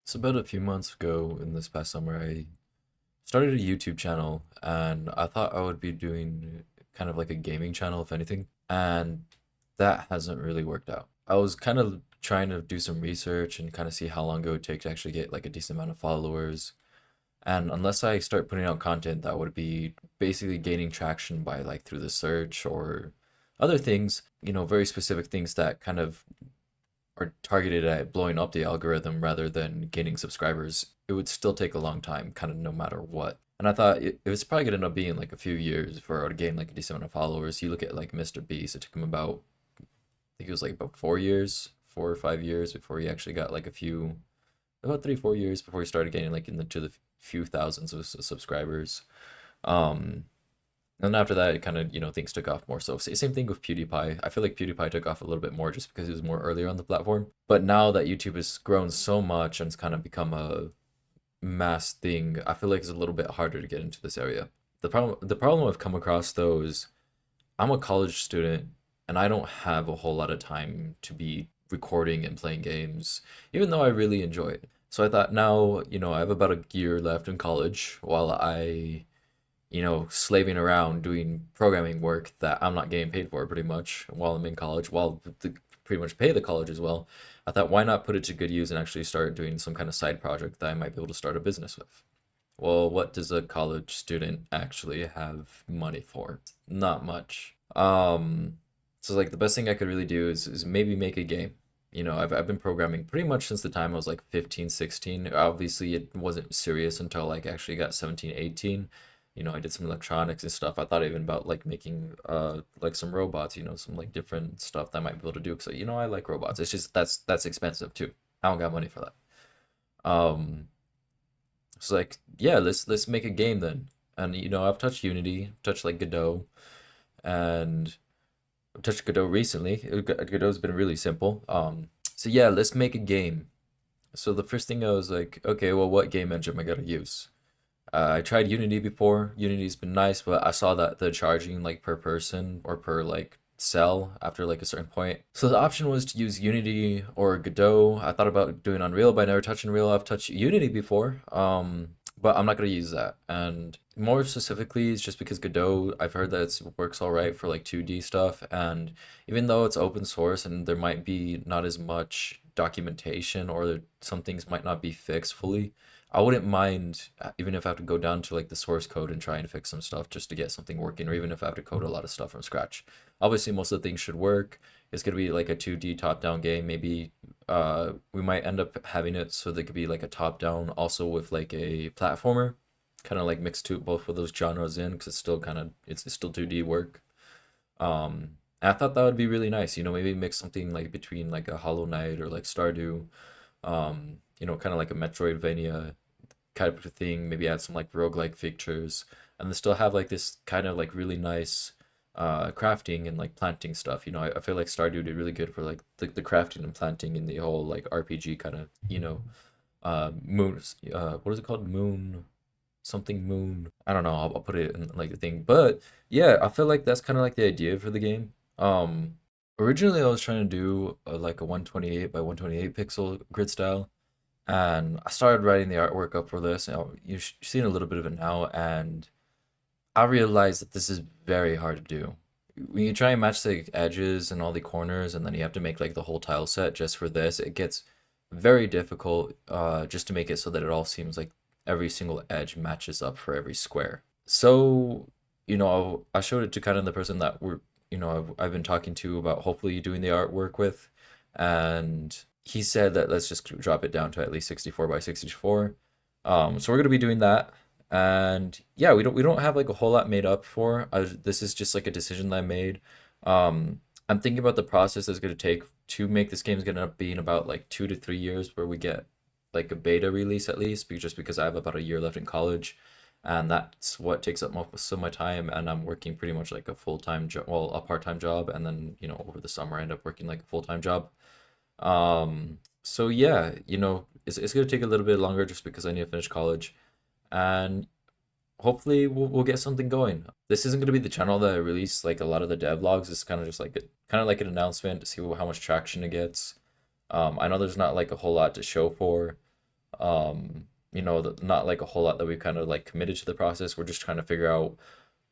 So about a few months ago in this past summer, I started a YouTube channel and I thought I would be doing kind of like a gaming channel, if anything. And that hasn't really worked out. I was kind of trying to do some research and kind of see how long it would take to actually get like a decent amount of followers. And unless I start putting out content that would be basically gaining traction by like through the search or other things, very specific things that kind of are targeted at blowing up the algorithm rather than gaining subscribers, it would still take a long time, kind of no matter what. And I thought it was probably gonna end up being like a few years for to gain like a decent amount of followers. You look at like Mr. Beast, it took him about, I think it was like about 4 years, 4 or 5 years before he actually got like a few, about 3, 4 years before he started getting like into the few thousands of subscribers. Um, and after that, it kind of, things took off more. So same thing with PewDiePie. I feel like PewDiePie took off a little bit more just because he was more earlier on the platform. But now that YouTube has grown so much and it's kind of become a mass thing, I feel like it's a little bit harder to get into this area. The problem I've come across though is I'm a college student and I don't have a whole lot of time to be recording and playing games, even though I really enjoy it. So I thought now, I have about a year left in college while I slaving around doing programming work that I'm not getting paid for pretty much while I'm in college, while pretty much pay the college as well. I thought, why not put it to good use and actually start doing some kind of side project that I might be able to start a business with? Well, what does a college student actually have money for? Not much. So like the best thing I could really do is maybe make a game. I've been programming pretty much since the time I was like 15, 16. Obviously, it wasn't serious until like actually got 17, 18. I did some electronics and stuff. I thought even about like making like some robots, some like different stuff that I might be able to do because I like robots. It's just that's expensive too. I don't got money for that. Um, it's like, yeah, let's make a game then. And I've touched Unity, touched like Godot, and I've touched Godot recently. Godot's been really simple. So yeah, let's make a game. So the first thing I was like, okay, well, what game engine am I gonna use? I tried Unity before. Unity's been nice, but I saw that they're charging like per person or per like cell after like a certain point. So the option was to use Unity or Godot. I thought about doing Unreal, but I never touched Unreal. I've touched Unity before, but I'm not gonna use that. And more specifically, it's just because Godot, I've heard that it works all right for like 2D stuff, and even though it's open source and there might be not as much documentation or some things might not be fixed fully, I wouldn't mind even if I have to go down to like the source code and try and fix some stuff just to get something working, or even if I have to code a lot of stuff from scratch. Obviously, most of the things should work. It's gonna be like a 2D top-down game. Maybe we might end up having it so there could be like a top-down also with like a platformer, kind of like mixed two both of those genres in because it's still 2D work. And I thought that would be really nice. Maybe mix something like between like a Hollow Knight or like Stardew, kind of like a Metroidvania type of thing, maybe add some like roguelike features, and then still have like this kind of like really nice crafting and like planting stuff. I feel like Stardew did really good for like the crafting and planting in the whole like RPG kind of, moon what is it called? Moon something moon. I don't know. I'll put it in like the thing. But yeah, I feel like that's kind of like the idea for the game. Originally I was trying to do like a 128 by 128 pixel grid style, and I started writing the artwork up for this. You've seen a little bit of it now, and I realized that this is very hard to do. When you try and match the edges and all the corners, and then you have to make like the whole tile set just for this, it gets very difficult just to make it so that it all seems like every single edge matches up for every square. So, I showed it to kind of the person that I've been talking to about hopefully doing the artwork with, and he said that let's just drop it down to at least 64 by 64. So we're gonna be doing that, and yeah, we don't have like a whole lot made up for. This is just like a decision that I made. I'm thinking about the process that's gonna take to make this game is gonna be in about like 2 to 3 years, where we get like a beta release at least, just because I have about a year left in college, and that's what takes up most of my time. And I'm working pretty much like a full-time job, well, a part-time job, and then over the summer I end up working like a full-time job. So yeah, it's gonna take a little bit longer just because I need to finish college, and hopefully we'll get something going. This isn't gonna be the channel that I release like a lot of the devlogs. It's kind of just like kind of like an announcement to see how much traction it gets. I know there's not like a whole lot to show for. Not like a whole lot that we've kind of like committed to the process. We're just trying to figure out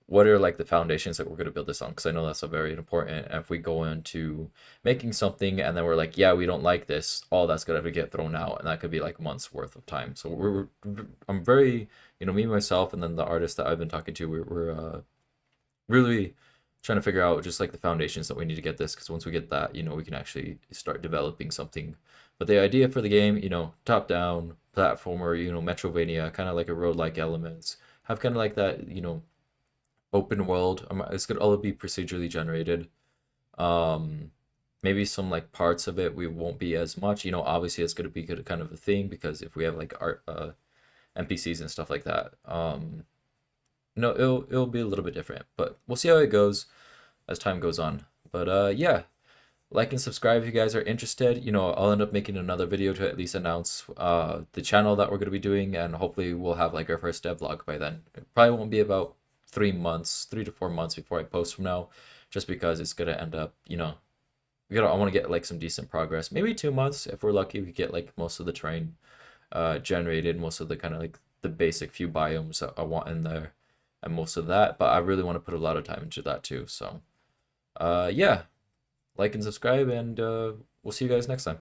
what are like the foundations that we're going to build this on, because I know that's a very important. And if we go into making something and then we're like, yeah, we don't like this, all that's going to get thrown out, and that could be like months worth of time. So I'm very, me myself and then the artist that I've been talking to, we're really trying to figure out just like the foundations that we need to get this, because once we get that, we can actually start developing something. But the idea for the game, top down platformer, Metrovania, kind of like a road-like elements, have kind of like that, open world. It's gonna all be procedurally generated. Um, Maybe some like parts of it we won't be as much. Obviously it's gonna be good kind of a thing, because if we have like art NPCs and stuff like that, no, it'll be a little bit different. But we'll see how it goes as time goes on. But yeah, like and subscribe if you guys are interested. I'll end up making another video to at least announce the channel that we're gonna be doing, and hopefully we'll have like our first devlog by then. It probably won't be about 3 months, 3 to 4 months before I post from now, just because it's gonna end up, I want to get like some decent progress. Maybe 2 months if we're lucky. We get like most of the terrain generated, most of the kind of like the basic few biomes that I want in there, and most of that. But I really want to put a lot of time into that too. So, yeah, like and subscribe, and we'll see you guys next time.